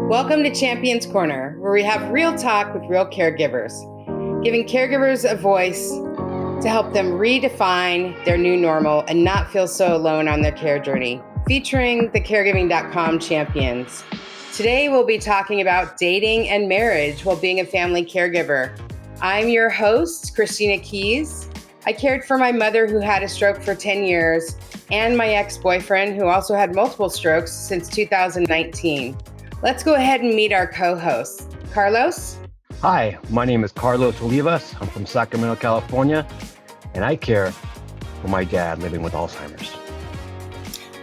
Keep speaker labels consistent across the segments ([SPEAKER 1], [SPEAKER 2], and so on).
[SPEAKER 1] Welcome to Champions Corner, where we have real talk with real caregivers, giving caregivers a voice to help them redefine their new normal and not feel so alone on their care journey, featuring the caregiving.com champions. Today, we'll be talking about dating and marriage while being a family caregiver. I'm your host, Christina Keys. I cared for my mother who had a stroke for 10 years and my ex-boyfriend who also had multiple strokes since 2019. Let's go ahead and meet our co-hosts. Carlos?
[SPEAKER 2] Hi, my name is Carlos Olivas. I'm from Sacramento, California, and I care for my dad living with Alzheimer's.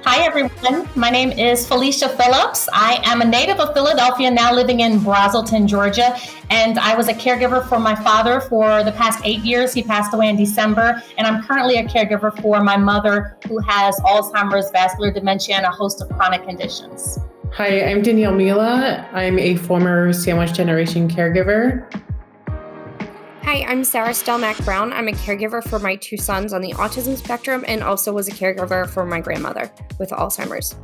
[SPEAKER 3] Hi, everyone. My name is Felicia Phillips. I am a native of Philadelphia, now living in Braselton, Georgia, and I was a caregiver for my father for the past 8 years. He passed away in December, and I'm currently a caregiver for my mother who has Alzheimer's, vascular dementia, and a host of chronic conditions.
[SPEAKER 4] Hi, I'm Danielle Miura. I'm a former sandwich generation caregiver.
[SPEAKER 5] Hi, I'm Sarah Stelmach-Brown. I'm a caregiver for my two sons on the autism spectrum and also was a caregiver for my grandmother with Alzheimer's.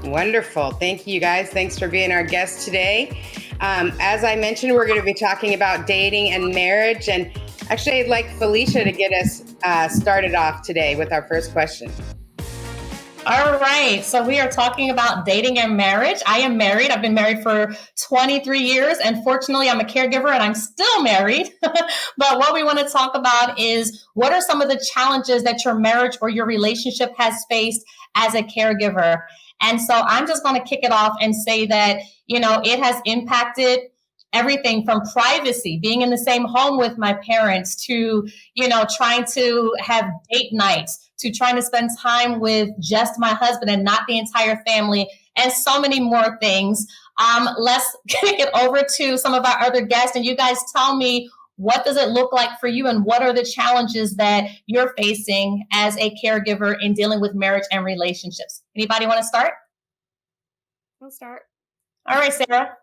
[SPEAKER 1] Wonderful. Thank you, guys. Thanks for being our guest today. As I mentioned, we're going to be talking about dating and marriage. And actually, I'd like Felicia to get us started off today with our first question.
[SPEAKER 3] All right. So we are talking about dating and marriage. I am married. I've been married for 23 years. And fortunately, I'm a caregiver and I'm still married. But what we want to talk about is what are some of the challenges that your marriage or your relationship has faced as a caregiver? And so I'm just going to kick it off and say that, it has impacted everything from privacy, being in the same home with my parents, to, trying to have date nights, to trying to spend time with just my husband and not the entire family, and so many more things. Let's kick it over to some of our other guests, and you guys tell me, what does it look like for you, and what are the challenges that you're facing as a caregiver in dealing with marriage and relationships? Anybody want to start?
[SPEAKER 5] I'll start.
[SPEAKER 3] All right, Sarah.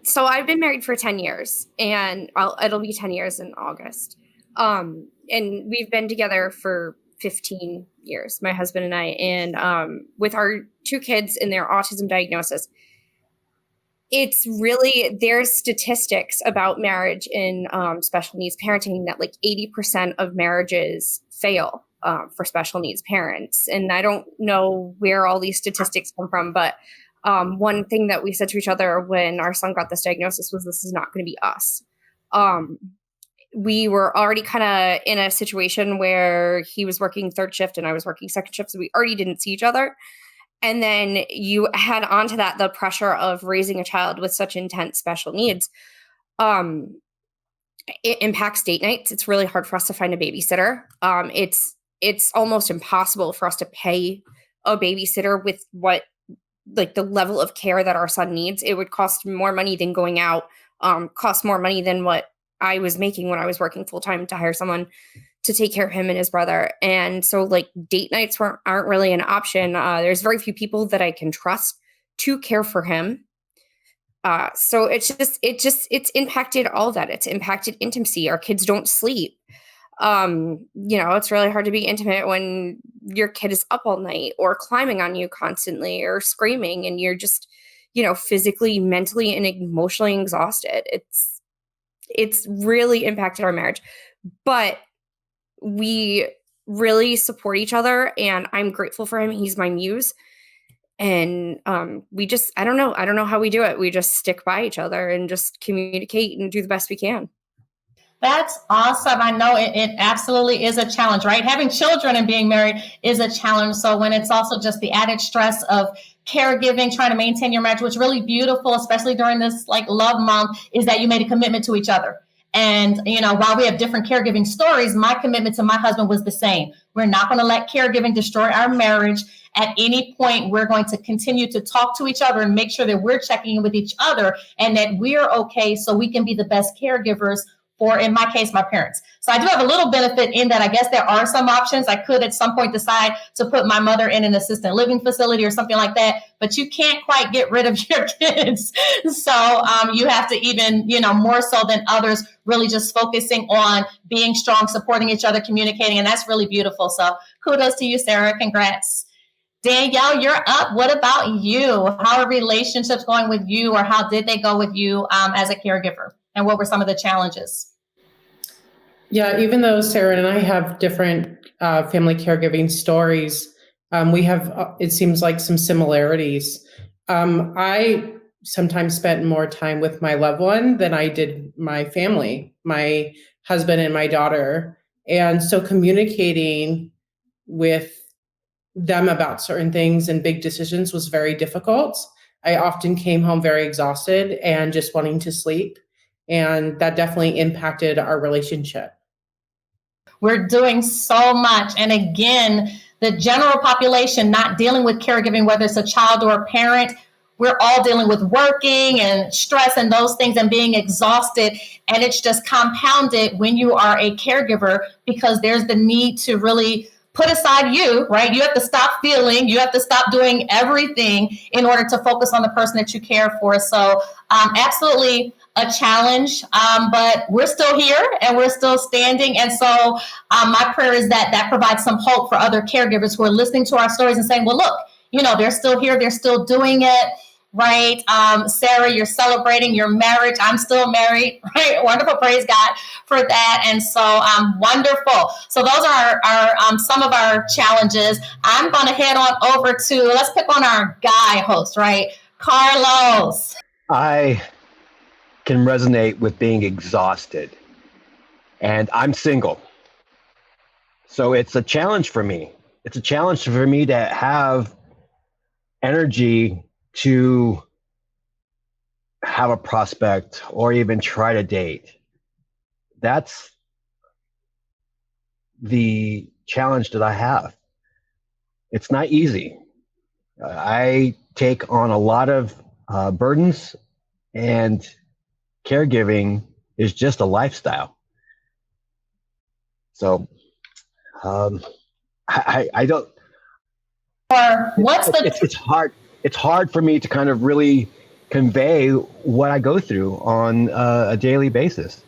[SPEAKER 5] So I've been married for 10 years, and it'll be 10 years in August. And we've been together for 15 years, my husband and I, and with our two kids and their autism diagnosis. It's really, there's statistics about marriage in special needs parenting that like 80% of marriages fail for special needs parents. And I don't know where all these statistics come from, but one thing that we said to each other when our son got this diagnosis was, this is not going to be us. We were already kind of in a situation where he was working third shift and I was working second shift. So we already didn't see each other. And then you add onto that the pressure of raising a child with such intense special needs. It impacts date nights. It's really hard for us to find a babysitter. It's almost impossible for us to pay a babysitter with what, like, the level of care that our son needs. It would cost more money than going out, cost more money than what I was making when I was working full time to hire someone to take care of him and his brother. And so like date nights aren't really an option. There's very few people that I can trust to care for him. So it's impacted all that. It's impacted intimacy. Our kids don't sleep. It's really hard to be intimate when your kid is up all night or climbing on you constantly or screaming and you're just, physically, mentally, and emotionally exhausted. It's really impacted our marriage, but we really support each other and I'm grateful for him. He's my muse. And we just, I don't know how we do it. We just stick by each other and just communicate and do the best we can.
[SPEAKER 3] That's awesome. I know it absolutely is a challenge, right? Having children and being married is a challenge. So when it's also just the added stress of caregiving, trying to maintain your marriage, what's really beautiful, especially during this like love month, is that you made a commitment to each other. And, while we have different caregiving stories, my commitment to my husband was the same. We're not going to let caregiving destroy our marriage. At any point, we're going to continue to talk to each other and make sure that we're checking in with each other and that we're okay so we can be the best caregivers for, in my case, my parents. So I do have a little benefit in that I guess there are some options. I could at some point decide to put my mother in an assisted living facility or something like that, but you can't quite get rid of your kids. So you have to even, more so than others, really just focusing on being strong, supporting each other, communicating, and that's really beautiful. So kudos to you, Sarah. Congrats. Danielle, you're up. What about you? How are relationships going with you, or how did they go with you as a caregiver? And what were some of the challenges?
[SPEAKER 4] Yeah, even though Sarah and I have different family caregiving stories, we have, it seems like, some similarities. I sometimes spent more time with my loved one than I did my family, my husband and my daughter. And so communicating with them about certain things and big decisions was very difficult. I often came home very exhausted and just wanting to sleep. And that definitely impacted our relationship.
[SPEAKER 3] We're doing so much. And again, the general population not dealing with caregiving, whether it's a child or a parent, we're all dealing with working and stress and those things and being exhausted. And it's just compounded when you are a caregiver, because there's the need to really put aside you, right? You have to stop feeling, you have to stop doing everything in order to focus on the person that you care for. So absolutely a challenge, but we're still here and we're still standing. And so my prayer is that that provides some hope for other caregivers who are listening to our stories and saying, well, look, you know, they're still here, they're still doing it. Right. Sarah, you're celebrating your marriage. I'm still married. Right. Wonderful. Praise God for that. And so wonderful. So those are our some of our challenges. I'm going to head on over to, let's pick on our guy host, right? Carlos.
[SPEAKER 2] I can resonate with being exhausted, and I'm single. So it's a challenge for me. It's a challenge for me to have energy to have a prospect or even try to date. That's the challenge that I have. It's not easy. I take on a lot of burdens, and caregiving is just a lifestyle. So I don't.
[SPEAKER 3] Or what's the?
[SPEAKER 2] It's hard. It's hard for me to kind of really convey what I go through on a daily basis.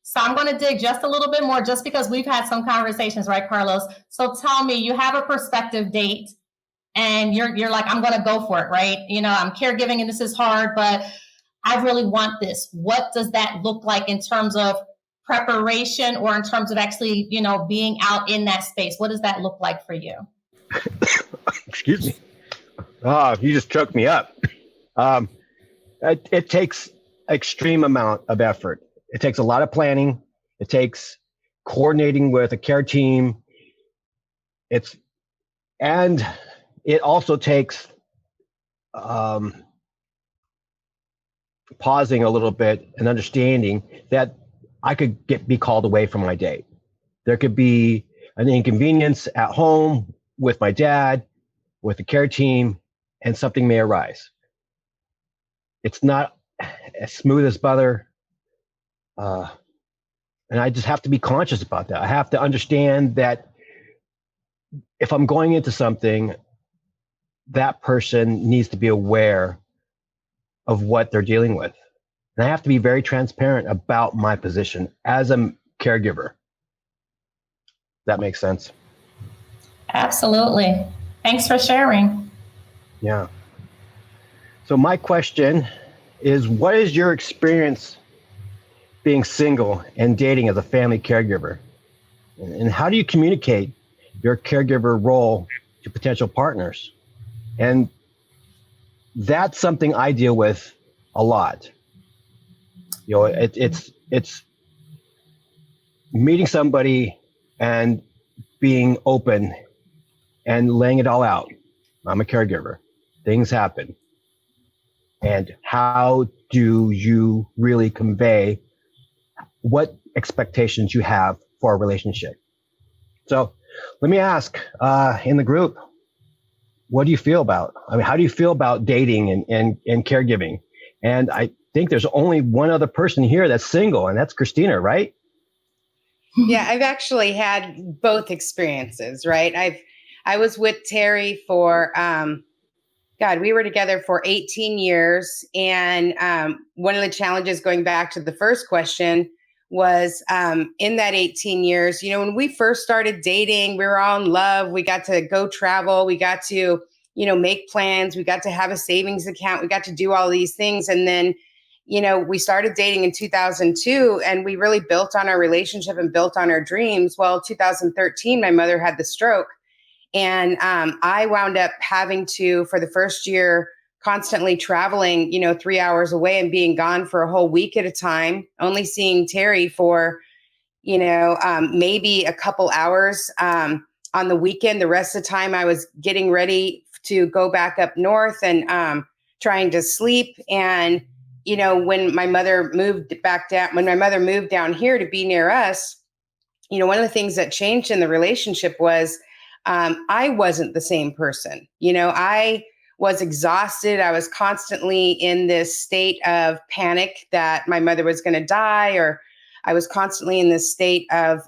[SPEAKER 3] So I'm going to dig just a little bit more, just because we've had some conversations, right, Carlos? So tell me, you have a prospective date, and you're like, I'm going to go for it, right? You know, I'm caregiving, and this is hard, but I really want this. What does that look like in terms of preparation, or in terms of actually, you know, being out in that space? What does that look like for you?
[SPEAKER 2] Excuse me. Oh, you just choked me up. It takes extreme amount of effort. It takes a lot of planning. It takes coordinating with a care team. And it also takes pausing a little bit and understanding that I could be called away from my date. There could be an inconvenience at home with my dad, with the care team, and something may arise. It's not as smooth as butter. And I just have to be conscious about that. I have to understand that if I'm going into something, that person needs to be aware of what they're dealing with. And I have to be very transparent about my position as a caregiver. That makes sense.
[SPEAKER 3] Absolutely. Thanks for sharing.
[SPEAKER 2] Yeah. So my question is, what is your experience being single and dating as a family caregiver? And how do you communicate your caregiver role to potential partners? And that's something I deal with a lot. You know, it's meeting somebody and being open and laying it all out. I'm a caregiver. Things happen. And how do you really convey what expectations you have for a relationship? So let me ask in the group, what do you feel about? I mean, how do you feel about dating and caregiving? And I think there's only one other person here that's single, and that's Christina, right?
[SPEAKER 1] Yeah, I've actually had both experiences, right? I was with Terry for we were together for 18 years. And one of the challenges, going back to the first question, was in that 18 years, when we first started dating, we were all in love. We got to go travel. We got to, make plans. We got to have a savings account. We got to do all these things. And then, we started dating in 2002 and we really built on our relationship and built on our dreams. Well, 2013, my mother had the stroke. And I wound up having to, for the first year, constantly traveling, 3 hours away and being gone for a whole week at a time, only seeing Terry for, maybe a couple hours on the weekend. The rest of the time I was getting ready to go back up north and trying to sleep. And, when my mother moved down here to be near us, one of the things that changed in the relationship was I wasn't the same person. I was exhausted. I was constantly in this state of panic that my mother was going to die, or I was constantly in this state of,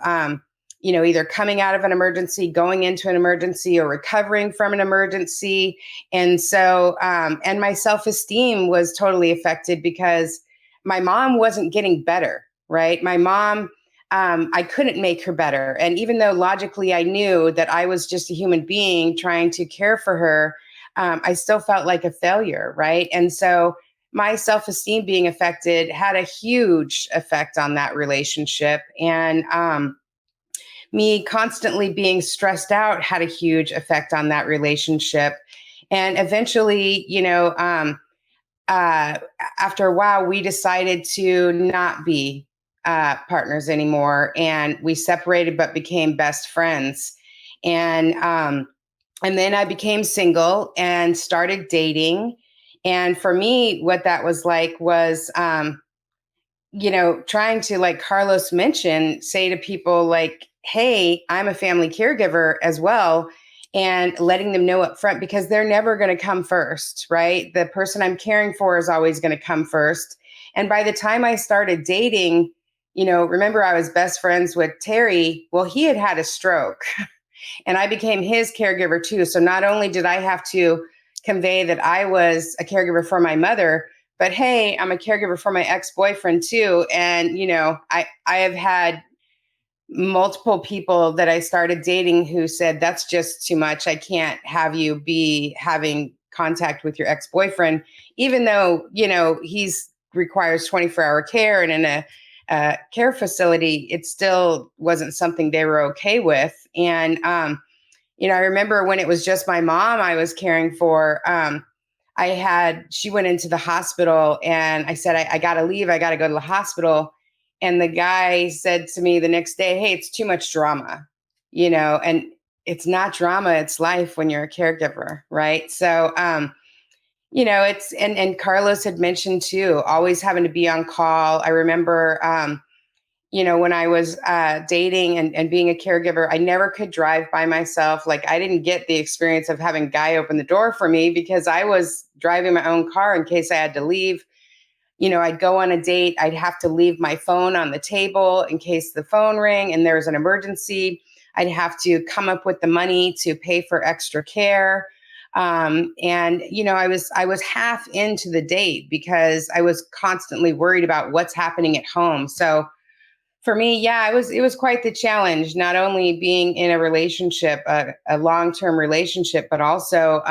[SPEAKER 1] either coming out of an emergency, going into an emergency, or recovering from an emergency. And so, and my self-esteem was totally affected because my mom wasn't getting better, right? My mom, I couldn't make her better. And even though logically I knew that I was just a human being trying to care for her, I still felt like a failure, right? And so my self-esteem being affected had a huge effect on that relationship. And me constantly being stressed out had a huge effect on that relationship. And eventually, after a while, we decided to not be partners anymore, and we separated but became best friends. And then I became single and started dating. And for me, what that was like was, trying to, like Carlos mentioned, say to people like, hey, I'm a family caregiver as well, and letting them know up front, because they're never going to come first, right? The person I'm caring for is always going to come first. And by the time I started dating, remember I was best friends with Terry. Well, he had a stroke and I became his caregiver too. So not only did I have to convey that I was a caregiver for my mother, but hey, I'm a caregiver for my ex-boyfriend too. And, I have had multiple people that I started dating who said, that's just too much. I can't have you be having contact with your ex-boyfriend, even though, he's requires 24-hour care and in a care facility, it still wasn't something they were okay with. And, I remember when it was just my mom I was caring for, she went into the hospital and I said, I got to leave. I got to go to the hospital. And the guy said to me the next day, hey, it's too much drama, and it's not drama, it's life when you're a caregiver. Right. So, it's, and Carlos had mentioned too, always having to be on call. I remember, when I was dating and being a caregiver, I never could drive by myself. Like I didn't get the experience of having a guy open the door for me because I was driving my own car in case I had to leave. I'd go on a date, I'd have to leave my phone on the table in case the phone rang and there was an emergency. I'd have to come up with the money to pay for extra care. And, I was half into the date because I was constantly worried about what's happening at home. So for me, yeah, it was quite the challenge, not only being in a relationship, a long-term relationship, but also,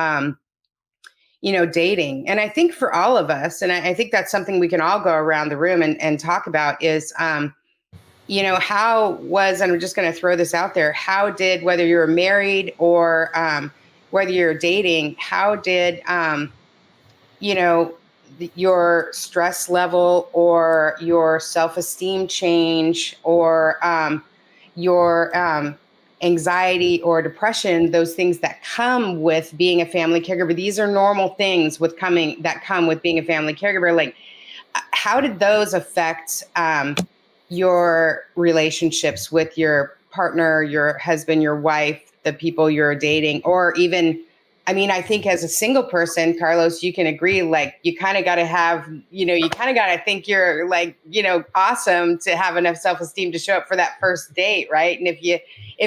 [SPEAKER 1] dating. And I think for all of us, and I think that's something we can all go around the room and talk about is, how was, and I'm just going to throw this out there, whether you're married or whether you're dating, how did, your stress level or your self-esteem change or your anxiety or depression, those things that come with being a family caregiver. These are normal things that come with being a family caregiver. Like, how did those affect your relationships with your partner, your husband, your wife, the people you're dating, or even, I think as a single person, Carlos, you can agree, like you kind of got to have, you kind of got to think you're like, awesome to have enough self-esteem to show up for that first date. Right. And if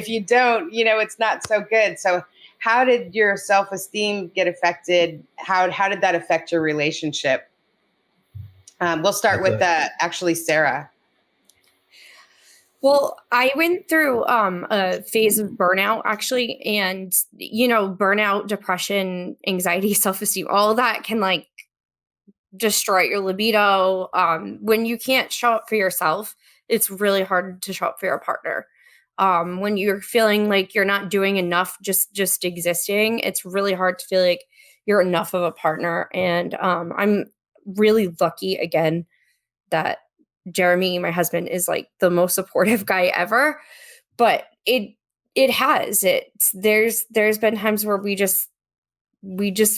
[SPEAKER 1] you don't, it's not so good. So how did your self-esteem get affected? How did that affect your relationship? We'll start with actually Sarah.
[SPEAKER 5] Well, I went through a phase of burnout actually, and burnout, depression, anxiety, self-esteem, all that can like destroy your libido. When you can't show up for yourself, it's really hard to show up for your partner. When you're feeling like you're not doing enough, just existing, it's really hard to feel like you're enough of a partner. And I'm really lucky again that Jeremy, my husband, is like the most supportive guy ever. But there's been times where we just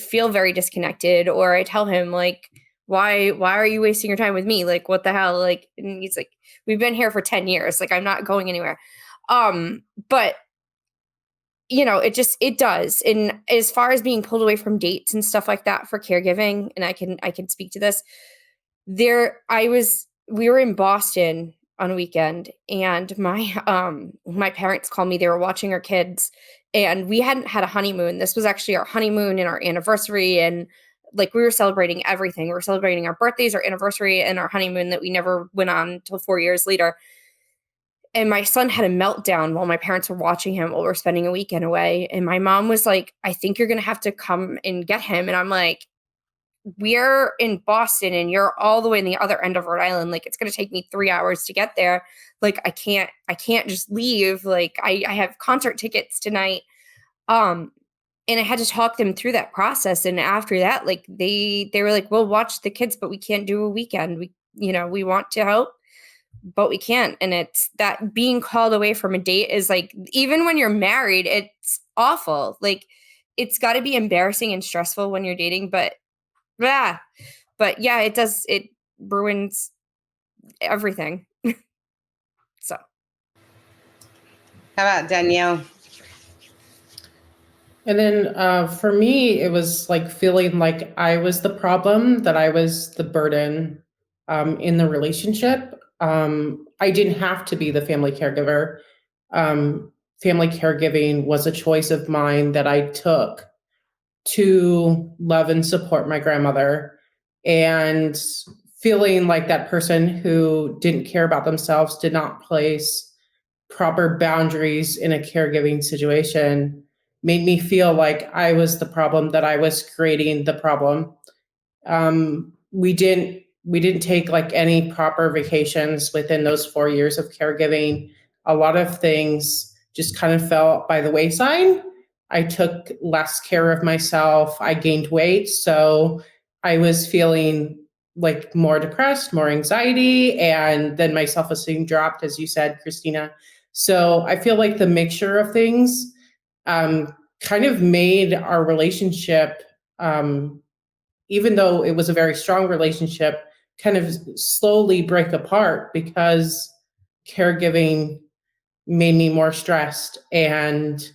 [SPEAKER 5] feel very disconnected, or I tell him like, why are you wasting your time with me? Like, what the hell? Like, and he's like, we've been here for 10 years. Like, I'm not going anywhere. But it does. And as far as being pulled away from dates and stuff like that for caregiving, and I can speak to this, we were in Boston on a weekend, and my parents called me. They were watching our kids, and we hadn't had a honeymoon. This was actually our honeymoon and our anniversary, and like we were celebrating everything. We were celebrating our birthdays, our anniversary, and our honeymoon that we never went on until 4 years later. And my son had a meltdown while my parents were watching him while we were spending a weekend away. And my mom was like, I think you're going to have to come and get him. And I'm like, we're in Boston and you're all the way in the other end of Rhode Island. Like, it's going to take me 3 hours to get there. Like, I can't just leave. Like, I have concert tickets tonight. And I had to talk them through that process. And after that, like they were like, we'll watch the kids, but we can't do a weekend. We want to help, but we can't. And it's that being called away from a date is like, even when you're married, it's awful. Like, it's got to be embarrassing and stressful when you're dating, but yeah, it does. It ruins everything. So.
[SPEAKER 1] How about Danielle?
[SPEAKER 4] And then for me, it was like feeling like I was the problem, that I was the burden in the relationship. I didn't have to be the family caregiver. Family caregiving was a choice of mine that I took to love and support my grandmother, and feeling like that person who didn't care about themselves, did not place proper boundaries in a caregiving situation, made me feel like I was the problem, that I was creating the problem. We didn't take like any proper vacations within those 4 years of caregiving. A lot of things just kind of fell by the wayside. I took less care of myself. I gained weight. So I was feeling like more depressed, more anxiety, and then my self-esteem dropped, as you said, Christina. So I feel like the mixture of things kind of made our relationship, even though it was a very strong relationship, kind of slowly break apart, because caregiving made me more stressed and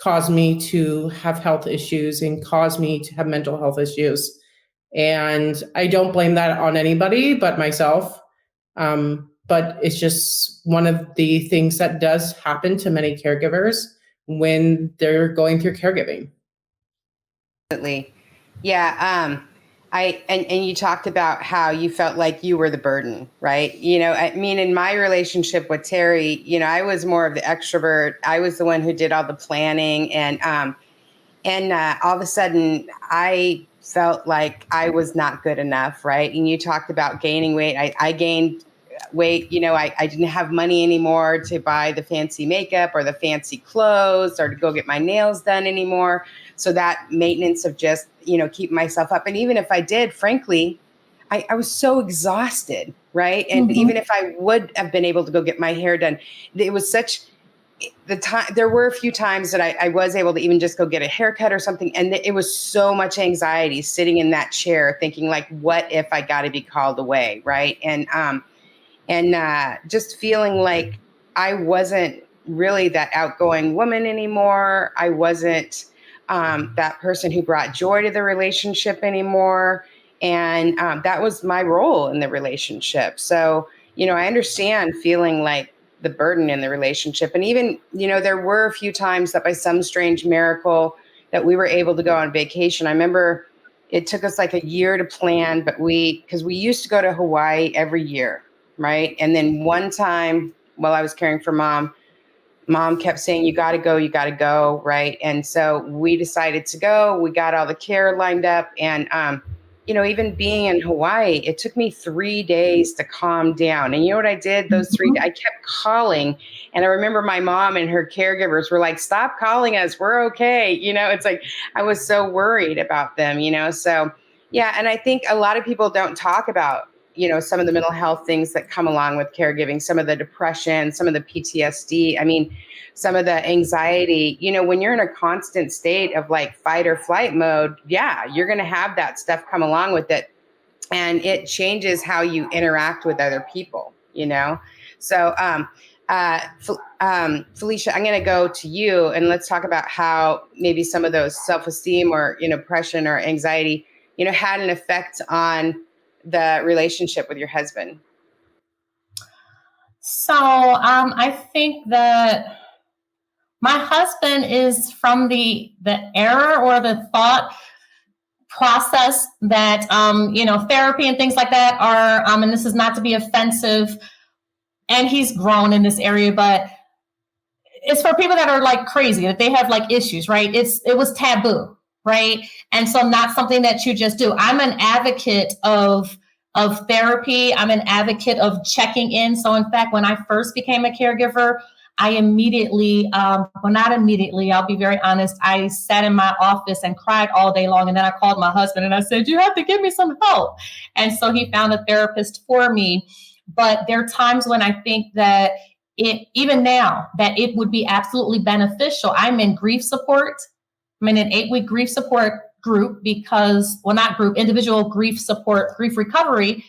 [SPEAKER 4] caused me to have health issues and caused me to have mental health issues. And I don't blame that on anybody but myself. But it's just one of the things that does happen to many caregivers when they're going through caregiving.
[SPEAKER 1] Absolutely. Yeah. And you talked about how you felt like you were the burden, right? I mean, in my relationship with Terry, I was more of the extrovert. I was the one who did all the planning, and all of a sudden I felt like I was not good enough, right? And you talked about gaining weight. I gained weight. I didn't have money anymore to buy the fancy makeup or the fancy clothes or to go get my nails done anymore. So that maintenance of just, keeping myself up. And even if I did, frankly, I was so exhausted, right? And even if I would have been able to go get my hair done, it was such the time. There were a few times that I was able to even just go get a haircut or something. And it was so much anxiety sitting in that chair thinking like, what if I got to be called away, right? And just feeling like I wasn't really that outgoing woman anymore. I wasn't that person who brought joy to the relationship anymore. And that was my role in the relationship. So, I understand feeling like the burden in the relationship. And even, there were a few times that by some strange miracle that we were able to go on vacation. I remember it took us like a year to plan, but because we used to go to Hawaii every year. Right. And then one time while I was caring for mom kept saying, you got to go. Right. And so we decided to go. We got all the care lined up. And, even being in Hawaii, it took me 3 days to calm down. And you know what I did? Those 3 days, I kept calling. And I remember my mom and her caregivers were like, stop calling us. We're okay. It's like, I was so worried about them, So, yeah. And I think a lot of people don't talk about, some of the mental health things that come along with caregiving, some of the depression, some of the PTSD. I mean, some of the anxiety, when you're in a constant state of like fight or flight mode, yeah, you're going to have that stuff come along with it. And it changes how you interact with other people, So, Felicia, I'm going to go to you and let's talk about how maybe some of those self-esteem or, depression or anxiety, had an effect on the relationship with your husband.
[SPEAKER 3] So I think that my husband is from the era or the thought process that, therapy and things like that are, and this is not to be offensive, and he's grown in this area, but it's for people that are like crazy, that they have like issues, right? It was taboo, right? And so not something that you just do. I'm an advocate of therapy. I'm an advocate of checking in. So in fact, when I first became a caregiver, I immediately, not immediately, I'll be very honest, I sat in my office and cried all day long. And then I called my husband and I said, you have to give me some help. And so he found a therapist for me. But there are times when I think that even now, that it would be absolutely beneficial. I'm in grief support. I'm in an 8-week grief support group individual grief support, grief recovery,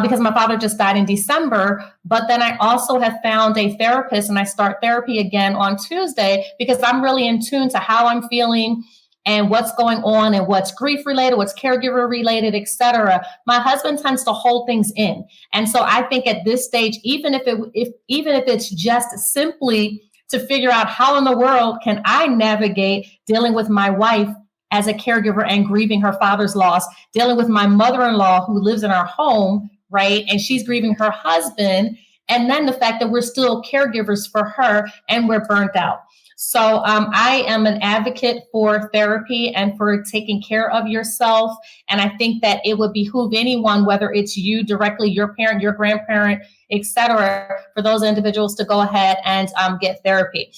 [SPEAKER 3] because my father just died in December. But then I also have found a therapist, and I start therapy again on Tuesday because I'm really in tune to how I'm feeling and what's going on and what's grief related, what's caregiver related, et cetera. My husband tends to hold things in. And so I think at this stage, even if it's just simply to figure out how in the world can I navigate dealing with my wife as a caregiver and grieving her father's loss, dealing with my mother-in-law who lives in our home, right? And she's grieving her husband. And then the fact that we're still caregivers for her and we're burnt out. So I am an advocate for therapy and for taking care of yourself. And I think that it would behoove anyone, whether it's you directly, your parent, your grandparent, et cetera, for those individuals to go ahead and get therapy.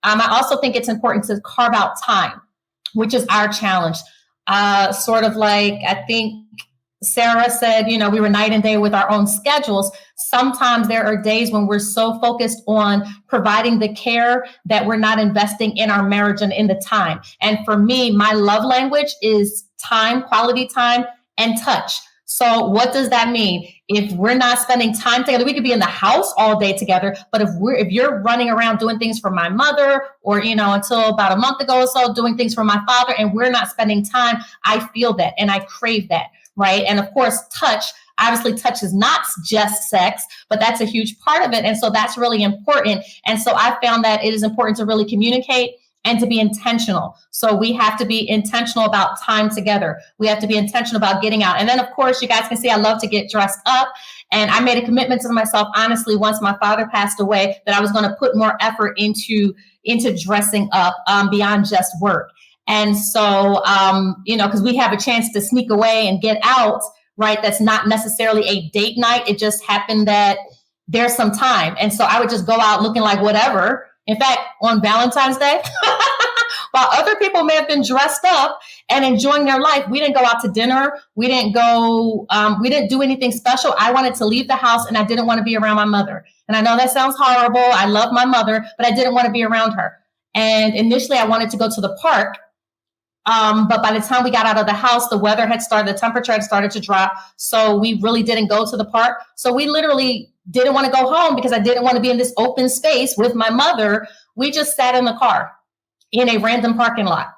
[SPEAKER 3] I also think it's important to carve out time, which is our challenge. Sort of like, I think Sarah said, we were night and day with our own schedules. Sometimes there are days when we're so focused on providing the care that we're not investing in our marriage and in the time. And for me, my love language is time, quality time, and touch. So what does that mean? If we're not spending time together, we could be in the house all day together. But if you're running around doing things for my mother, or, until about a month ago or so, doing things for my father, and we're not spending time, I feel that and I crave that. Right. And of course, obviously touch is not just sex, but that's a huge part of it. And so that's really important. And so I found that it is important to really communicate and to be intentional. So we have to be intentional about time together. We have to be intentional about getting out. And then, of course, you guys can see I love to get dressed up. And I made a commitment to myself, honestly, once my father passed away, that I was going to put more effort into dressing up beyond just work. And so, because we have a chance to sneak away and get out, right? That's not necessarily a date night. It just happened that there's some time. And so I would just go out looking like whatever. In fact, on Valentine's Day, while other people may have been dressed up and enjoying their life, we didn't go out to dinner. We didn't do anything special. I wanted to leave the house and I didn't want to be around my mother. And I know that sounds horrible. I love my mother, but I didn't want to be around her. And initially I wanted to go to the park. But by the time we got out of the house, the temperature had started to drop. So we really didn't go to the park. So we literally didn't want to go home because I didn't want to be in this open space with my mother. We just sat in the car in a random parking lot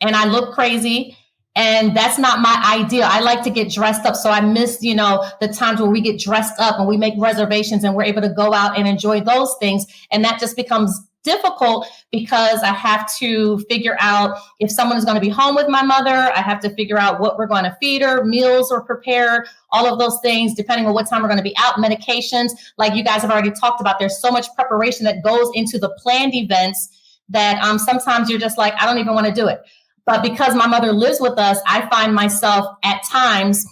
[SPEAKER 3] and I looked crazy. And that's not my ideal. I like to get dressed up. So I miss, the times where we get dressed up and we make reservations and we're able to go out and enjoy those things. And that just becomes difficult because I have to figure out if someone is going to be home with my mother. I have to figure out what we're going to feed her, meals are prepared, all of those things, depending on what time we're going to be out, medications. Like you guys have already talked about, there's so much preparation that goes into the planned events that sometimes you're just like, I don't even want to do it. But because my mother lives with us, I find myself at times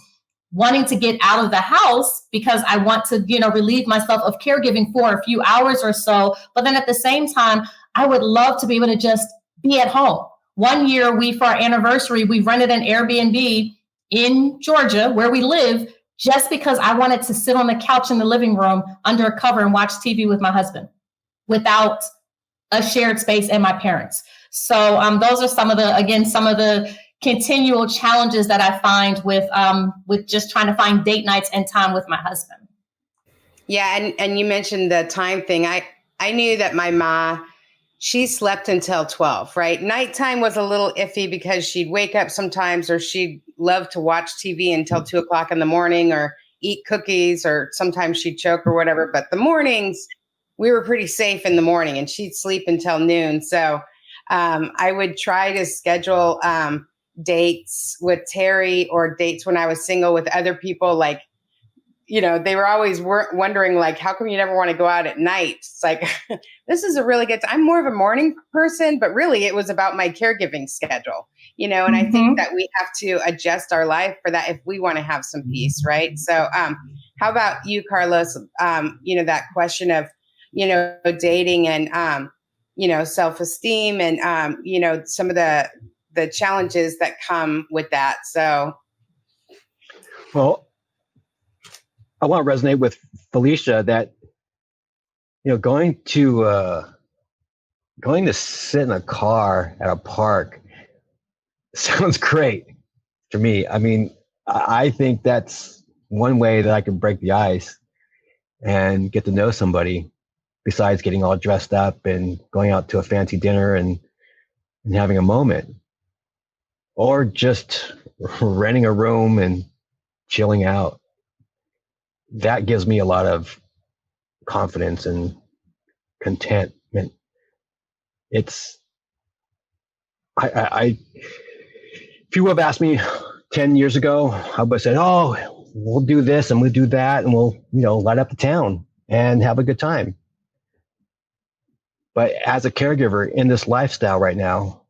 [SPEAKER 3] wanting to get out of the house because I want to, relieve myself of caregiving for a few hours or so. But then at the same time, I would love to be able to just be at home. One year, for our anniversary, we rented an Airbnb in Georgia where we live just because I wanted to sit on the couch in the living room under a cover and watch TV with my husband without a shared space and my parents. So those are some of the continual challenges that I find with just trying to find date nights and time with my husband.
[SPEAKER 1] Yeah, and you mentioned the time thing. I knew that my ma, she slept until 12, right? Nighttime was a little iffy because she'd wake up sometimes, or she'd love to watch TV until 2 o'clock in the morning, or eat cookies, or sometimes she'd choke or whatever. But the mornings, we were pretty safe in the morning, and she'd sleep until noon. So I would try to schedule dates with Terry, or dates when I was single with other people. Like, they were always wondering, like, how come you never want to go out at night? It's like, this is a really good time. I'm more of a morning person, but really it was about my caregiving schedule, and I think that we have to adjust our life for that if we want to have some peace, right? So how about you, Carlos? That question of, dating and, self-esteem and, some of the challenges that come with that. So,
[SPEAKER 2] Well, I want to resonate with Felicia that, going to sit in a car at a park sounds great to me. I mean, I think that's one way that I can break the ice and get to know somebody, besides getting all dressed up and going out to a fancy dinner and having a moment, or just renting a room and chilling out. That gives me a lot of confidence and contentment. If you would have asked me 10 years ago, I would have said, oh, we'll do this and we'll do that, and we'll, light up the town and have a good time. But as a caregiver in this lifestyle right now,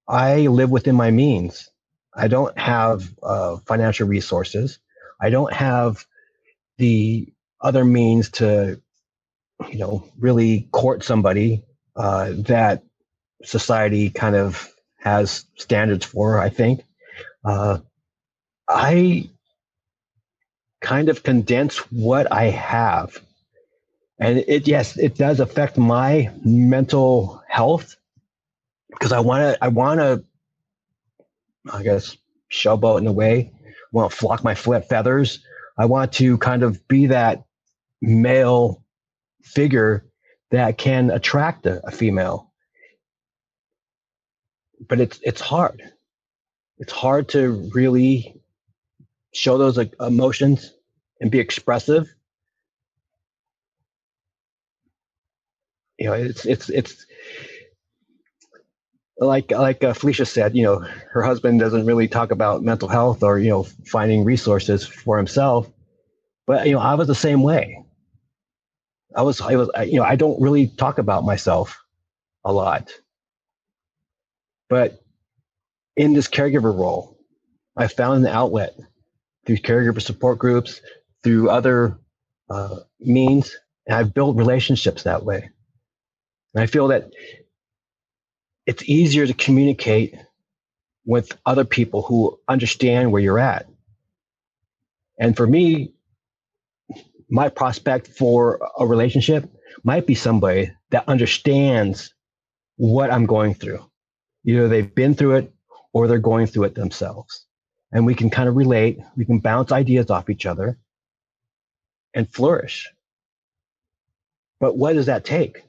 [SPEAKER 2] I live within my means. I don't have financial resources. I don't have the other means to, really court somebody that society kind of has standards for, I think. I kind of condense what I have. And it does affect my mental health, because I want to, I guess, showboat in a way. I want to flock my feathers. I want to kind of be that male figure that can attract a female. But it's hard. It's hard to really show those emotions and be expressive. It's like Felicia said, her husband doesn't really talk about mental health or, finding resources for himself. But, I was the same way. I don't really talk about myself a lot. But in this caregiver role, I found an outlet through caregiver support groups, through other means, and I've built relationships that way. And I feel that it's easier to communicate with other people who understand where you're at. And for me, my prospect for a relationship might be somebody that understands what I'm going through. Either they've been through it or they're going through it themselves. And we can kind of relate, we can bounce ideas off each other and flourish. But what does that take?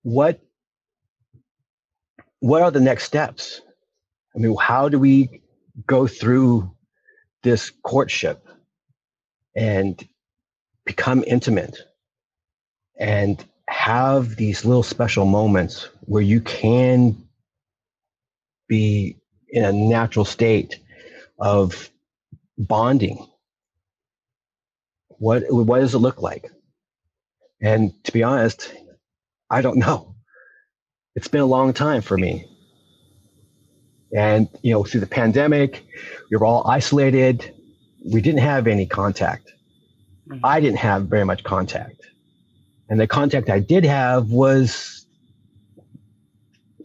[SPEAKER 2] What are the next steps? I mean, how do we go through this courtship and become intimate and have these little special moments where you can be in a natural state of bonding. What does it look like? And to be honest, I don't know. It's been a long time for me. And, through the pandemic, we were all isolated. We didn't have any contact. I didn't have very much contact. And the contact I did have was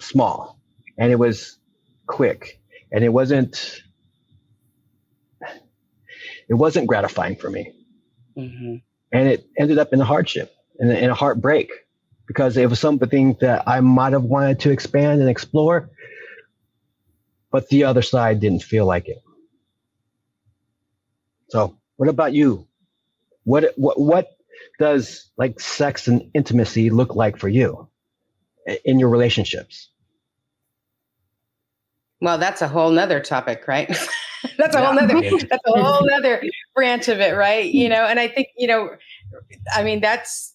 [SPEAKER 2] small, and it was quick, and it wasn't gratifying for me. Mm-hmm. And it ended up in a hardship and in a heartbreak, because it was something that I might have wanted to expand and explore, but the other side didn't feel like it. So what about you? What does like sex and intimacy look like for you in your relationships?
[SPEAKER 1] Well, that's a whole nother topic, right? That's a whole nother branch of it, right? And I think, that's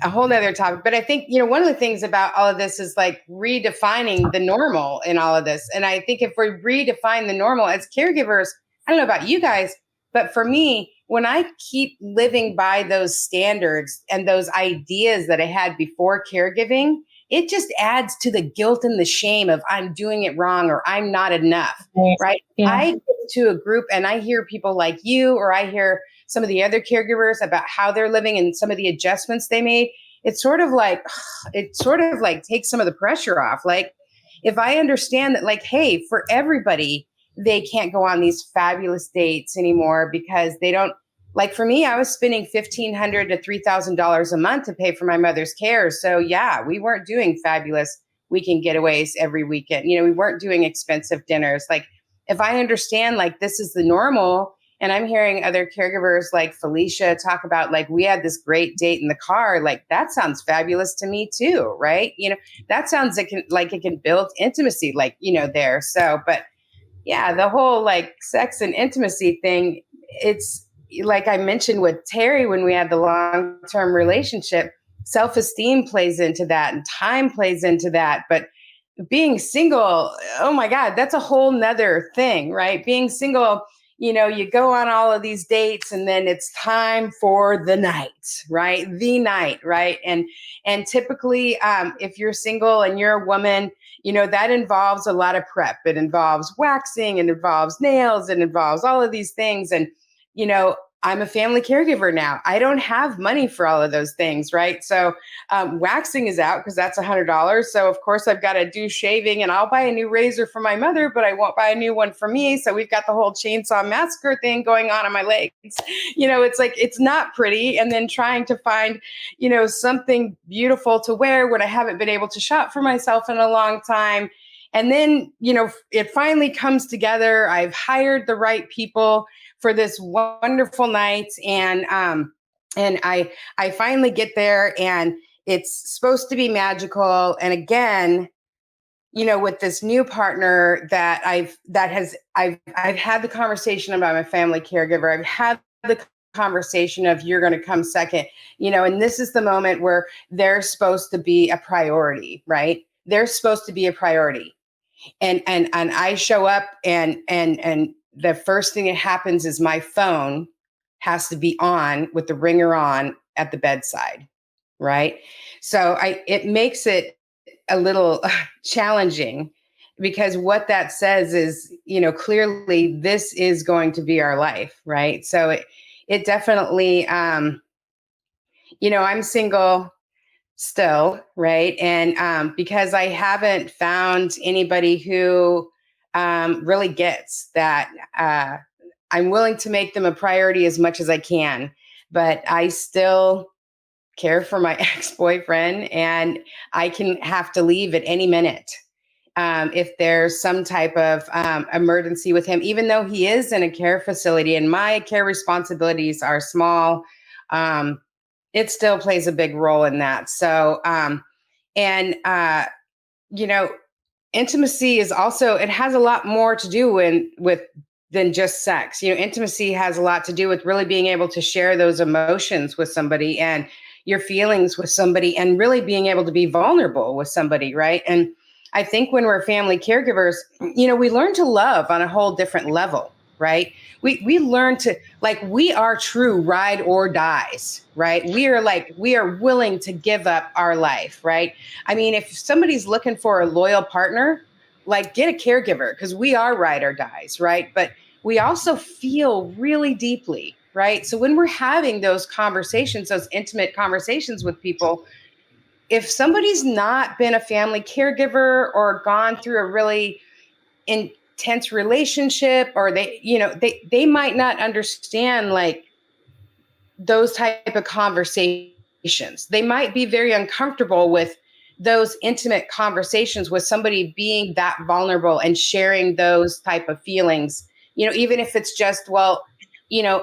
[SPEAKER 1] a whole nother topic. But I think, one of the things about all of this is like redefining the normal in all of this. And I think if we redefine the normal as caregivers, I don't know about you guys, but for me, when I keep living by those standards and those ideas that I had before caregiving, it just adds to the guilt and the shame of I'm doing it wrong or I'm not enough, right? Yeah. I get to a group and I hear people like you, or I hear some of the other caregivers about how they're living and some of the adjustments they made. It's sort of like takes some of the pressure off. Like if I understand that, like, hey, for everybody, they can't go on these fabulous dates anymore because they don't. Like for me, I was spending $1,500 to $3,000 a month to pay for my mother's care. So yeah, we weren't doing fabulous weekend getaways every weekend. We weren't doing expensive dinners. Like if I understand like this is the normal, and I'm hearing other caregivers like Felicia talk about like we had this great date in the car, like that sounds fabulous to me too, right? That sounds like it can build intimacy, like there. So, but yeah, the whole like sex and intimacy thing, it's like I mentioned with Terry when we had the long-term relationship, self-esteem plays into that and time plays into that. But being single, oh my God, that's a whole nother thing, right? Being single, you go on all of these dates and then it's time for the night, right? The night, right? And typically, if you're single and you're a woman, that involves a lot of prep. It involves waxing, it involves nails, it involves all of these things. And I'm a family caregiver now. I don't have money for all of those things, right? So waxing is out because that's $100. So of course I've got to do shaving, and I'll buy a new razor for my mother, but I won't buy a new one for me. So we've got the whole chainsaw massacre thing going on my legs. It's like, it's not pretty. And then trying to find, something beautiful to wear when I haven't been able to shop for myself in a long time. And then, it finally comes together. I've hired the right people for this wonderful night. And I finally get there and it's supposed to be magical. And again, with this new partner that I've had the conversation about my family caregiver. I've had the conversation of you're going to come second, and this is the moment where they're supposed to be a priority, right? They're supposed to be a priority. And I show up and the first thing that happens is my phone has to be on with the ringer on at the bedside, right? So it makes it a little challenging because what that says is, clearly this is going to be our life, right? So it definitely, I'm single still, right? And because I haven't found anybody who really gets that I'm willing to make them a priority as much as I can, but I still care for my ex-boyfriend and I can have to leave at any minute if there's some type of emergency with him, even though he is in a care facility and my care responsibilities are small. It still plays a big role in that. So, intimacy is also, it has a lot more to do with than just sex. Intimacy has a lot to do with really being able to share those emotions with somebody. And, your feelings with somebody and really being able to be vulnerable with somebody, right? And I think when we're family caregivers, we learn to love on a whole different level, right? We learn to, like, we are true ride or dies, right? We are willing to give up our life, right? I mean, if somebody's looking for a loyal partner, like, get a caregiver, because we are ride or dies, right? But we also feel really deeply, right? So when we're having those conversations, those intimate conversations with people, if somebody's not been a family caregiver or gone through a really intense relationship, or they might not understand, like, those type of conversations. They might be very uncomfortable with those intimate conversations with somebody being that vulnerable and sharing those type of feelings, even if it's just, well,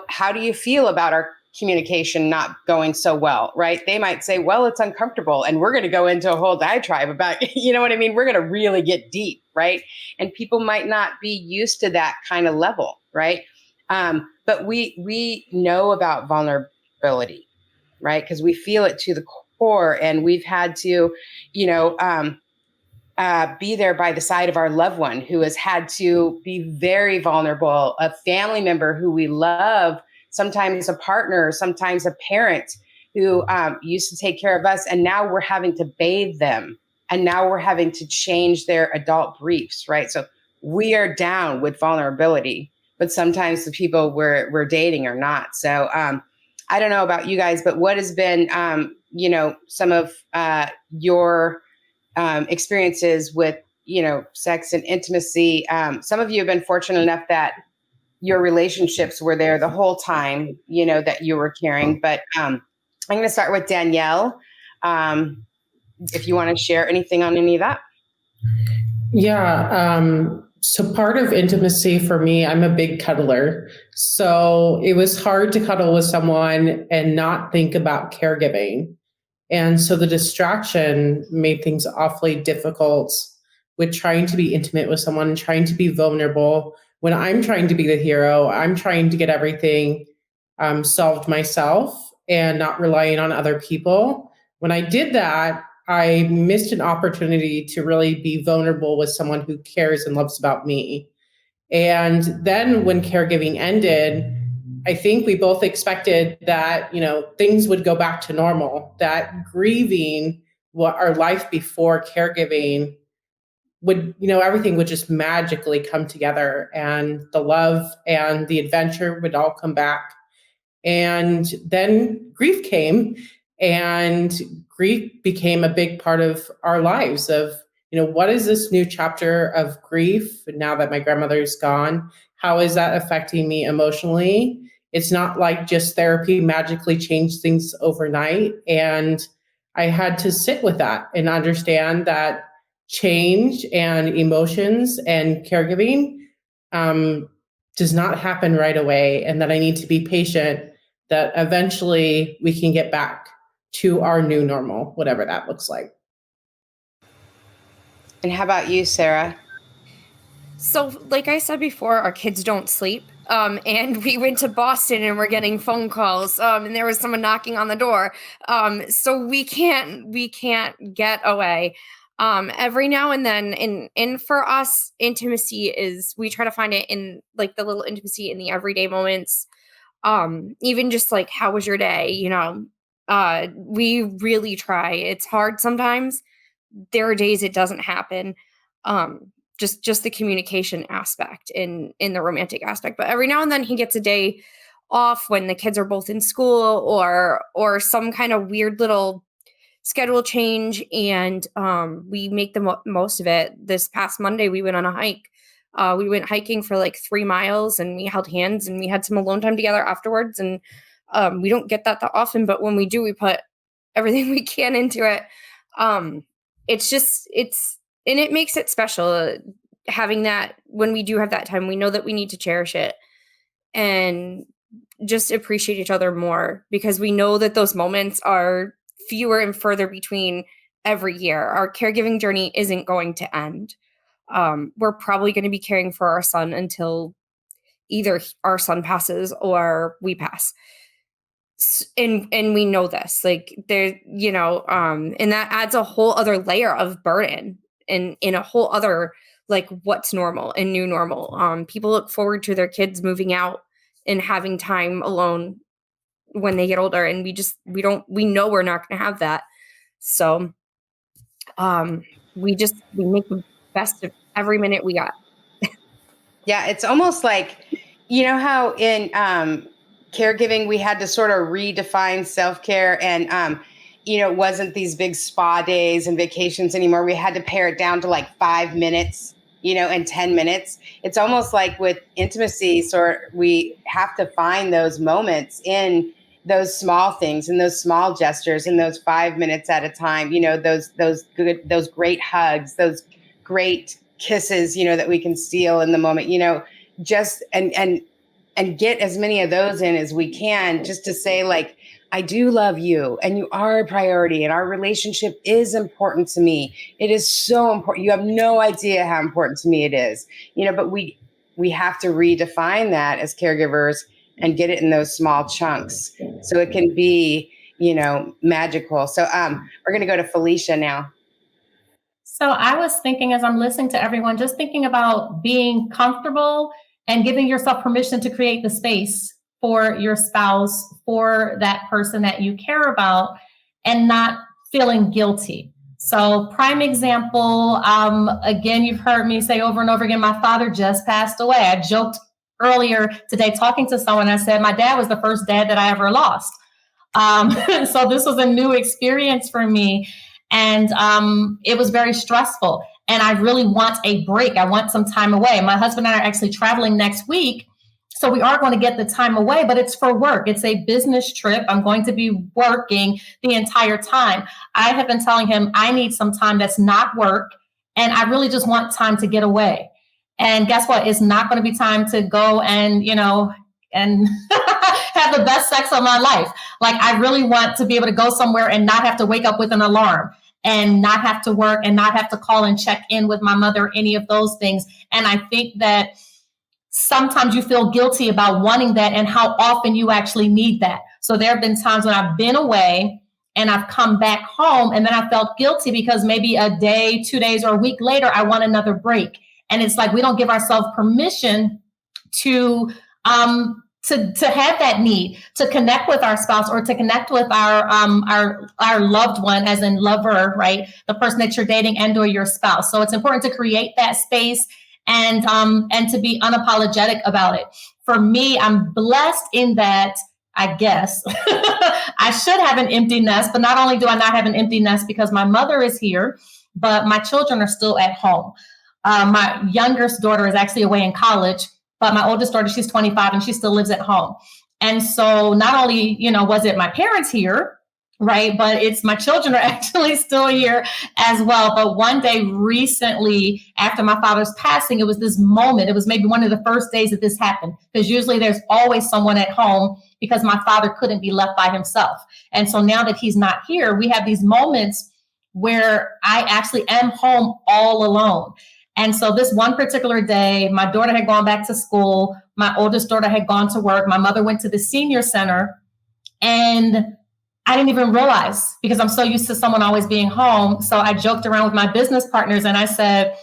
[SPEAKER 1] how do you feel about our communication not going so well, right? They might say, well, it's uncomfortable, and we're going to go into a whole diatribe about, you know what I mean? We're going to really get deep, right? And people might not be used to that kind of level, right? But we know about vulnerability, right? Because we feel it to the core, and we've had to, be there by the side of our loved one who has had to be very vulnerable, a family member who we love, sometimes a partner, sometimes a parent who used to take care of us, and now we're having to bathe them, and now we're having to change their adult briefs, right? So we are down with vulnerability, but sometimes the people we're dating are not. So I don't know about you guys, but what has been, some of your experiences with, sex and intimacy? Some of you have been fortunate enough that your relationships were there the whole time, that you were caring. But I'm going to start with Danielle. If you want to share anything on any of that.
[SPEAKER 4] Yeah. So part of intimacy for me, I'm a big cuddler. So it was hard to cuddle with someone and not think about caregiving. And so the distraction made things awfully difficult with trying to be intimate with someone, trying to be vulnerable. When I'm trying to be the hero, I'm trying to get everything solved myself and not relying on other people. When I did that, I missed an opportunity to really be vulnerable with someone who cares and loves about me. And then when caregiving ended, I think we both expected that, things would go back to normal, that grieving what our life before caregiving would, everything would just magically come together, and the love and the adventure would all come back. And then grief came, and grief became a big part of our lives of, what is this new chapter of grief now that my grandmother's gone? How is that affecting me emotionally? It's not like just therapy magically changed things overnight. And I had to sit with that and understand that change and emotions and caregiving does not happen right away, and that I need to be patient, that eventually we can get back to our new normal, whatever that looks like.
[SPEAKER 1] And how about you, Sarah?
[SPEAKER 5] So, like I said before, our kids don't sleep. And we went to Boston and we're getting phone calls. And there was someone knocking on the door. So we can't get away. Every now and then, and for us, intimacy is, we try to find it in, like, the little intimacy in the everyday moments. Even just like, how was your day? We really try. It's hard sometimes. There are days it doesn't happen. Just the communication aspect in the romantic aspect. But every now and then he gets a day off when the kids are both in school, or some kind of weird little schedule change, and we make the most of it. This past Monday we went on a hike. We went hiking for like 3 miles, and we held hands, and we had some alone time together afterwards. And we don't get that often, but when we do, we put everything we can into it. And it makes it special, having that. When we do have that time, we know that we need to cherish it and just appreciate each other more, because we know that those moments are fewer and further between every year. Our caregiving journey isn't going to end. We're probably going to be caring for our son until either our son passes or we pass. and we know this, like there, and that adds a whole other layer of burden and in a whole other, like, what's normal and new normal. People look forward to their kids moving out and having time alone when they get older, and we know we're not going to have that. So we make the best of every minute we got.
[SPEAKER 1] Yeah, it's almost like, how in caregiving we had to sort of redefine self-care, and it wasn't these big spa days and vacations anymore. We had to pare it down to like 5 minutes, and 10 minutes. It's almost like with intimacy, we have to find those moments in those small things and those small gestures and those 5 minutes at a time, those great hugs, those great kisses, that we can steal in the moment, just and get as many of those in as we can, just to say, like, I do love you and you are a priority and our relationship is important to me. It is so important. You have no idea how important to me it is, but we have to redefine that as caregivers and get it in those small chunks so it can be, magical. So we're going to go to Felicia now.
[SPEAKER 3] So I was thinking, as I'm listening to everyone, just thinking about being comfortable and giving yourself permission to create the space for your spouse, for that person that you care about, and not feeling guilty. So prime example, again, you've heard me say over and over again, my father just passed away. I joked earlier today talking to someone, I said, my dad was the first dad that I ever lost. So this was a new experience for me. And it was very stressful. And I really want a break. I want some time away. My husband and I are actually traveling next week. So we are going to get the time away, but it's for work. It's a business trip. I'm going to be working the entire time. I have been telling him I need some time that's not work. And I really just want time to get away. And guess what? It's not going to be time to go and, and have the best sex of my life. Like, I really want to be able to go somewhere and not have to wake up with an alarm and not have to work and not have to call and check in with my mother, any of those things. And I think that sometimes you feel guilty about wanting that and how often you actually need that. So there have been times when I've been away and I've come back home and then I felt guilty because maybe a day, 2 days, or a week later, I want another break. And it's like we don't give ourselves permission to have that need to connect with our spouse or to connect with our loved one, as in lover, right? The person that you're dating and or your spouse. So it's important to create that space and to be unapologetic about it. For me, I'm blessed in that, I guess, I should have an empty nest, but not only do I not have an empty nest because my mother is here, but my children are still at home. My youngest daughter is actually away in college, but my oldest daughter, she's 25 and she still lives at home. And so not only, was it my parents here, right, but it's my children are actually still here as well. But one day recently, after my father's passing, it was this moment. It was maybe one of the first days that this happened, because usually there's always someone at home because my father couldn't be left by himself. And so now that he's not here, we have these moments where I actually am home all alone. And so this one particular day, my daughter had gone back to school. My oldest daughter had gone to work. My mother went to the senior center. And I didn't even realize, because I'm so used to someone always being home. So I joked around with my business partners and I said,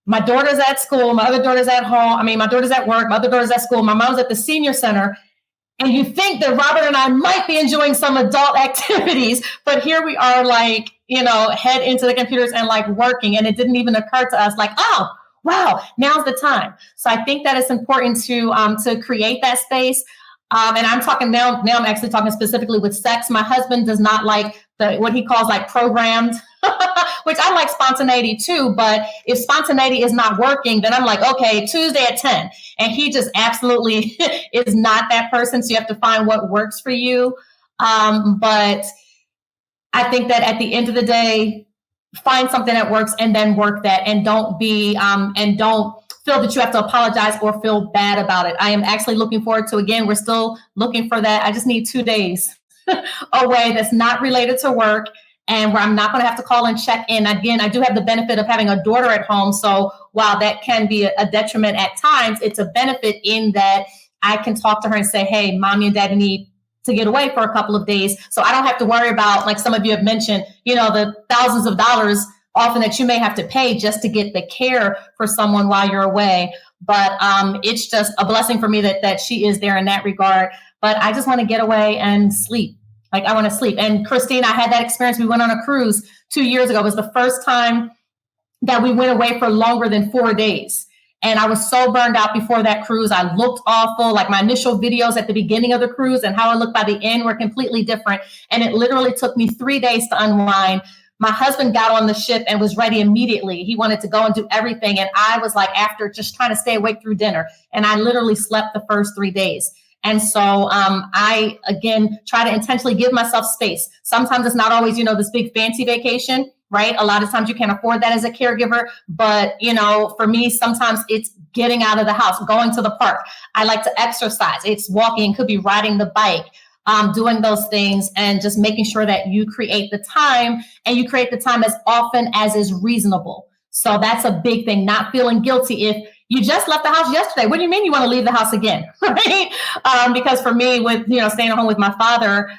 [SPEAKER 3] my daughter's at school. My other daughter's at home. I mean, my daughter's at work. My other daughter's at school. My mom's at the senior center. And you think that Robert and I might be enjoying some adult activities, but here we are, like, head into the computers and like working. And it didn't even occur to us, like, oh, wow, now's the time. So I think that it's important to create that space. And I'm talking now I'm actually talking specifically with sex. My husband does not like what he calls like programmed, which I like spontaneity too. But if spontaneity is not working, then I'm like, okay, Tuesday at 10. And he just absolutely is not that person. So you have to find what works for you. But I think that at the end of the day, find something that works and then work that, and don't feel that you have to apologize or feel bad about it. I am actually looking forward to, again, we're still looking for that. I just need 2 days away that's not related to work and where I'm not going to have to call and check in. Again, I do have the benefit of having a daughter at home. So while that can be a detriment at times, it's a benefit in that I can talk to her and say, hey, mommy and daddy need to get away for a couple of days. So I don't have to worry about, like some of you have mentioned, the thousands of dollars often that you may have to pay just to get the care for someone while you're away. But it's just a blessing for me that she is there in that regard. But I just want to get away and sleep. Like, I want to sleep. And Christine, I had that experience. We went on a cruise 2 years ago. It was the first time that we went away for longer than 4 days. And I was so burned out before that cruise. I looked awful. Like, my initial videos at the beginning of the cruise and how I looked by the end were completely different. And it literally took me 3 days to unwind. My husband got on the ship and was ready immediately. He wanted to go and do everything. And I was like, after just trying to stay awake through dinner. And I literally slept the first 3 days. And so I, again, try to intentionally give myself space. Sometimes it's not always, this big fancy vacation, right? A lot of times you can't afford that as a caregiver. But, for me, sometimes it's getting out of the house, going to the park. I like to exercise. It's walking, could be riding the bike, doing those things, and just making sure that you create the time, and you create the time as often as is reasonable. So that's a big thing, not feeling guilty if you just left the house yesterday. What do you mean you want to leave the house again, right? Because for me, with staying at home with my father,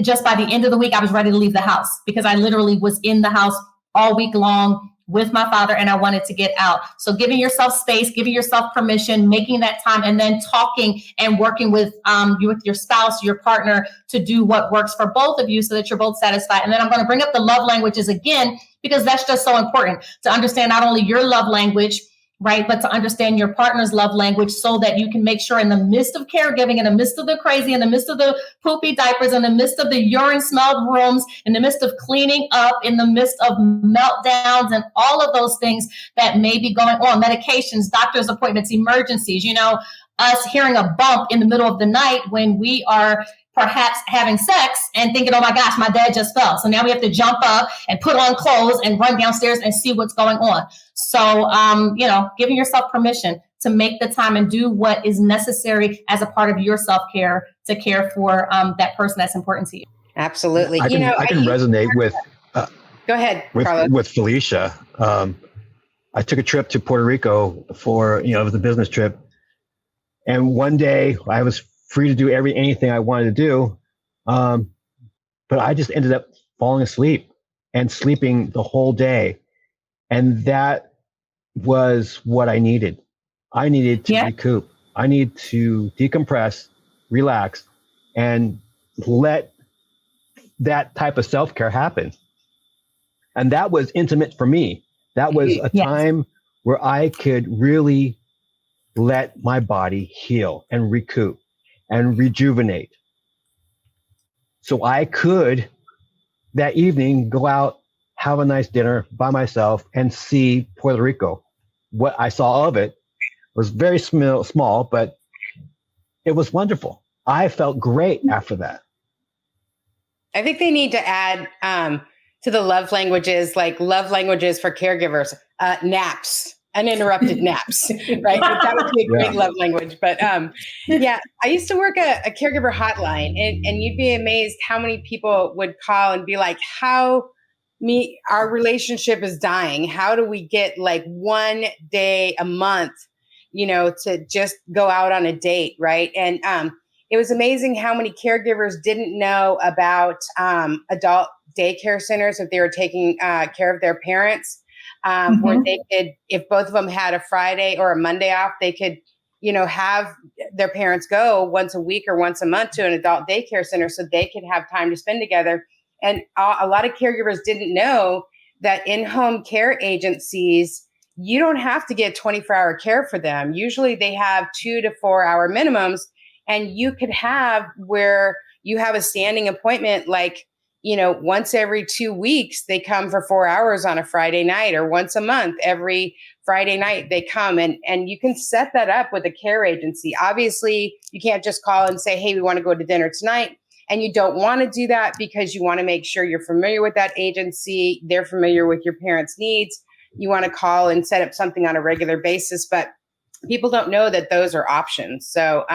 [SPEAKER 3] just by the end of the week, I was ready to leave the house because I literally was in the house all week long with my father, and I wanted to get out. So giving yourself space, giving yourself permission, making that time, and then talking and working with your spouse, your partner, to do what works for both of you so that you're both satisfied. And then I'm going to bring up the love languages again, because that's just so important to understand not only your love language, right, but to understand your partner's love language so that you can make sure in the midst of caregiving, in the midst of the crazy, in the midst of the poopy diapers, in the midst of the urine smelled rooms, in the midst of cleaning up, in the midst of meltdowns and all of those things that may be going on, medications, doctor's appointments, emergencies, us hearing a bump in the middle of the night when we are perhaps having sex and thinking, oh my gosh, my dad just fell. So now we have to jump up and put on clothes and run downstairs and see what's going on. So, giving yourself permission to make the time and do what is necessary as a part of your self-care to care for that person that's important to you.
[SPEAKER 1] Absolutely.
[SPEAKER 2] I can resonate with.
[SPEAKER 1] Go ahead, Carlos.
[SPEAKER 2] With Felicia. I took a trip to Puerto Rico for, it was a business trip. And one day I was free to do anything I wanted to do. But I just ended up falling asleep and sleeping the whole day. And that was what I needed. I needed to recoup. I need to decompress, relax, and let that type of self-care happen. And that was intimate for me. That was a time where I could really let my body heal and recoup and rejuvenate. So I could that evening go out, have a nice dinner by myself, and see Puerto Rico. What I saw of it was very small, but it was wonderful. I felt great after that.
[SPEAKER 1] I think they need to add to the love languages, like love languages for caregivers, naps. Uninterrupted naps, right? That would be a great love language. But I used to work a caregiver hotline, and you'd be amazed how many people would call and be like, our relationship is dying. How do we get like 1 day a month, to just go out on a date, right? And it was amazing how many caregivers didn't know about adult daycare centers if they were taking care of their parents. Where they could, if both of them had a Friday or a Monday off, they could, have their parents go once a week or once a month to an adult daycare center so they could have time to spend together. And a lot of caregivers didn't know that in-home care agencies, you don't have to get 24-hour care for them. Usually they have 2 to 4 hour minimums, and you could have where you have a standing appointment, like, once every 2 weeks, they come for 4 hours on a Friday night, or once a month, every Friday night they come, and you can set that up with a care agency. Obviously, you can't just call and say, hey, we want to go to dinner tonight. And you don't want to do that because you want to make sure you're familiar with that agency. They're familiar with your parents' needs. You want to call and set up something on a regular basis, but people don't know that those are options. So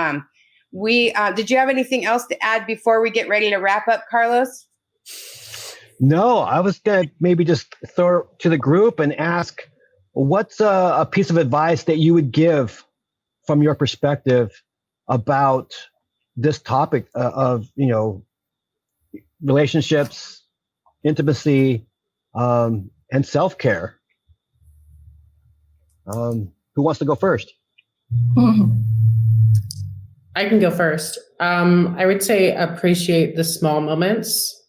[SPEAKER 1] did you have anything else to add before we get ready to wrap up, Carlos?
[SPEAKER 2] No, I was going to maybe just throw it to the group and ask, what's a piece of advice that you would give from your perspective about this topic of, relationships, intimacy, and self-care. Who wants to go first?
[SPEAKER 4] I can go first. I would say appreciate the small moments.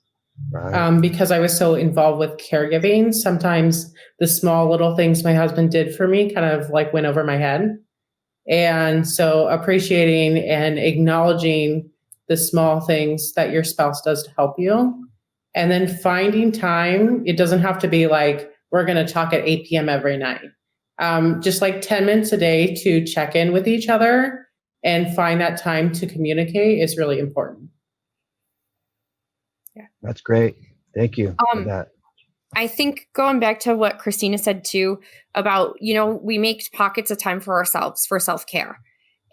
[SPEAKER 2] Right.
[SPEAKER 4] Because I was so involved with caregiving, sometimes the small little things my husband did for me kind of like went over my head. And so appreciating and acknowledging the small things that your spouse does to help you. And then finding time. It doesn't have to be like, we're going to talk at 8 p.m. every night. Just like 10 minutes a day to check in with each other and find that time to communicate is really important.
[SPEAKER 5] Yeah.
[SPEAKER 2] That's great. Thank you for that.
[SPEAKER 5] I think going back to what Christina said too about, we make pockets of time for ourselves, for self-care,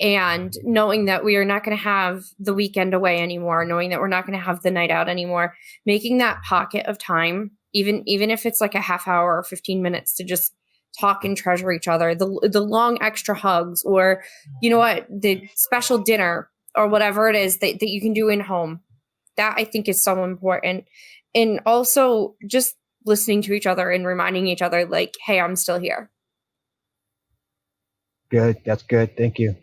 [SPEAKER 5] and knowing that we are not going to have the weekend away anymore, knowing that we're not going to have the night out anymore, making that pocket of time, even if it's like a half hour or 15 minutes to just talk and treasure each other, the long extra hugs, or, the special dinner or whatever it is that you can do in home. That I think is so important. And also just listening to each other and reminding each other like, hey, I'm still here.
[SPEAKER 2] Good. That's good. Thank you.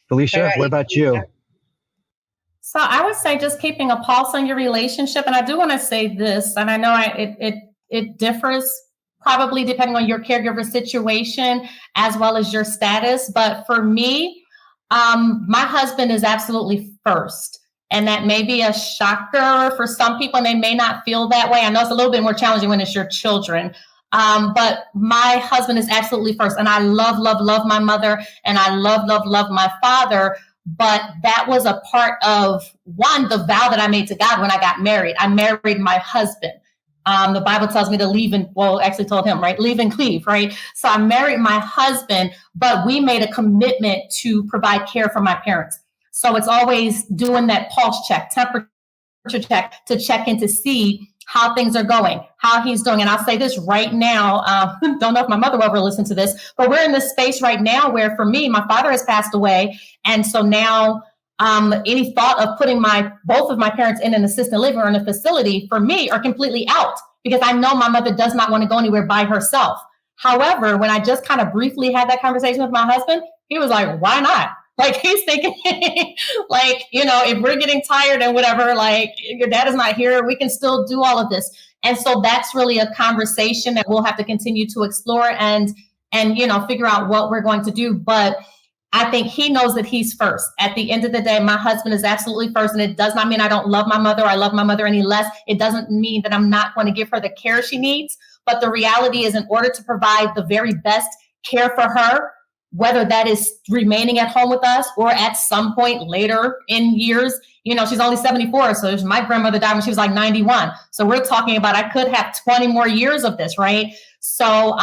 [SPEAKER 2] Felicia,
[SPEAKER 1] All right.
[SPEAKER 2] What about you?
[SPEAKER 3] So I would say just keeping a pulse on your relationship. And I do want to say this, and I know it differs probably depending on your caregiver situation as well as your status. But for me, my husband is absolutely first. And that may be a shocker for some people, and they may not feel that way. I know it's a little bit more challenging when it's your children. But my husband is absolutely first. And I love, love, love my mother. And I love, love, love my father. But that was a part of, one, the vow that I made to God when I got married. I married my husband. The Bible tells me to leave and, actually told him, right? Leave and cleave, right? So I married my husband, but we made a commitment to provide care for my parents. So it's always doing that pulse check, temperature check, to check in to see how things are going, how he's doing. And I'll say this right now, don't know if my mother will ever listen to this, but we're in this space right now where for me, my father has passed away. And so now any thought of putting both of my parents in an assisted living or in a facility for me are completely out, because I know my mother does not want to go anywhere by herself. However, when I just kind of briefly had that conversation with my husband, he was like, why not? Like, he's thinking, like, if we're getting tired and whatever, like, your dad is not here, we can still do all of this. And so that's really a conversation that we'll have to continue to explore and figure out what we're going to do. But I think he knows that he's first. At the end of the day, my husband is absolutely first. And it does not mean I don't love my mother. I love my mother any less. It doesn't mean that I'm not going to give her the care she needs. But the reality is, in order to provide the very best care for her, whether that is remaining at home with us or at some point later in years, she's only 74. So my grandmother died when she was like 91. So we're talking about, I could have 20 more years of this, right? So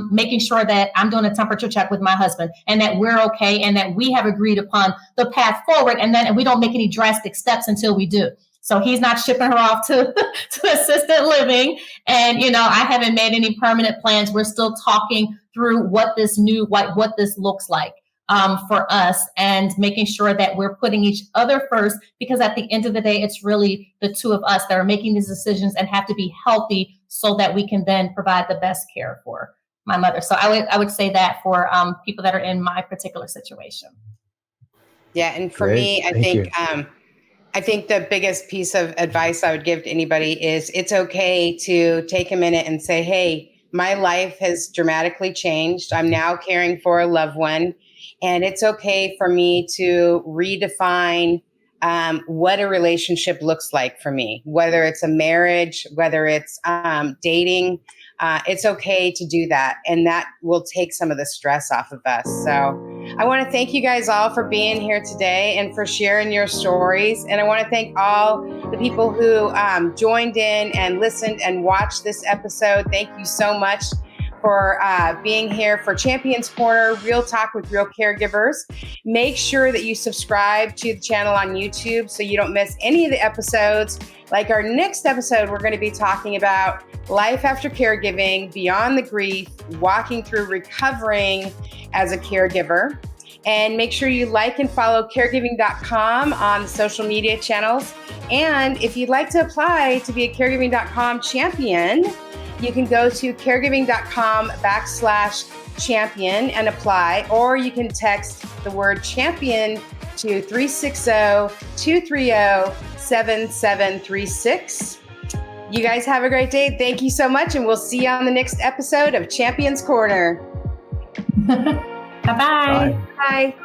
[SPEAKER 3] making sure that I'm doing a temperature check with my husband and that we're okay and that we have agreed upon the path forward, and then we don't make any drastic steps until we do. So he's not shipping her off to assisted living. And, I haven't made any permanent plans. We're still talking through what this looks like for us, and making sure that we're putting each other first, because at the end of the day, it's really the two of us that are making these decisions and have to be healthy so that we can then provide the best care for my mother. So I would say that for people that are in my particular situation.
[SPEAKER 1] Yeah. And for
[SPEAKER 2] Great.
[SPEAKER 1] me, I think the biggest piece of advice I would give to anybody is it's okay to take a minute and say, hey, my life has dramatically changed. I'm now caring for a loved one. And it's okay for me to redefine what a relationship looks like for me, whether it's a marriage, whether it's dating. It's okay to do that. And that will take some of the stress off of us. So I want to thank you guys all for being here today and for sharing your stories. And I want to thank all the people who joined in and listened and watched this episode. Thank you so much for being here for Champions Corner, Real Talk with Real Caregivers. Make sure that you subscribe to the channel on YouTube so you don't miss any of the episodes. Like our next episode, we're going to be talking about life after caregiving, beyond the grief, walking through recovering as a caregiver. And make sure you like and follow caregiving.com on the social media channels. And if you'd like to apply to be a caregiving.com champion, you can go to caregiving.com/champion and apply, or you can text the word champion to 360-230-7736. You guys have a great day. Thank you so much, and we'll see you on the next episode of Champions Corner.
[SPEAKER 3] Bye-bye.
[SPEAKER 2] Bye.
[SPEAKER 1] Bye.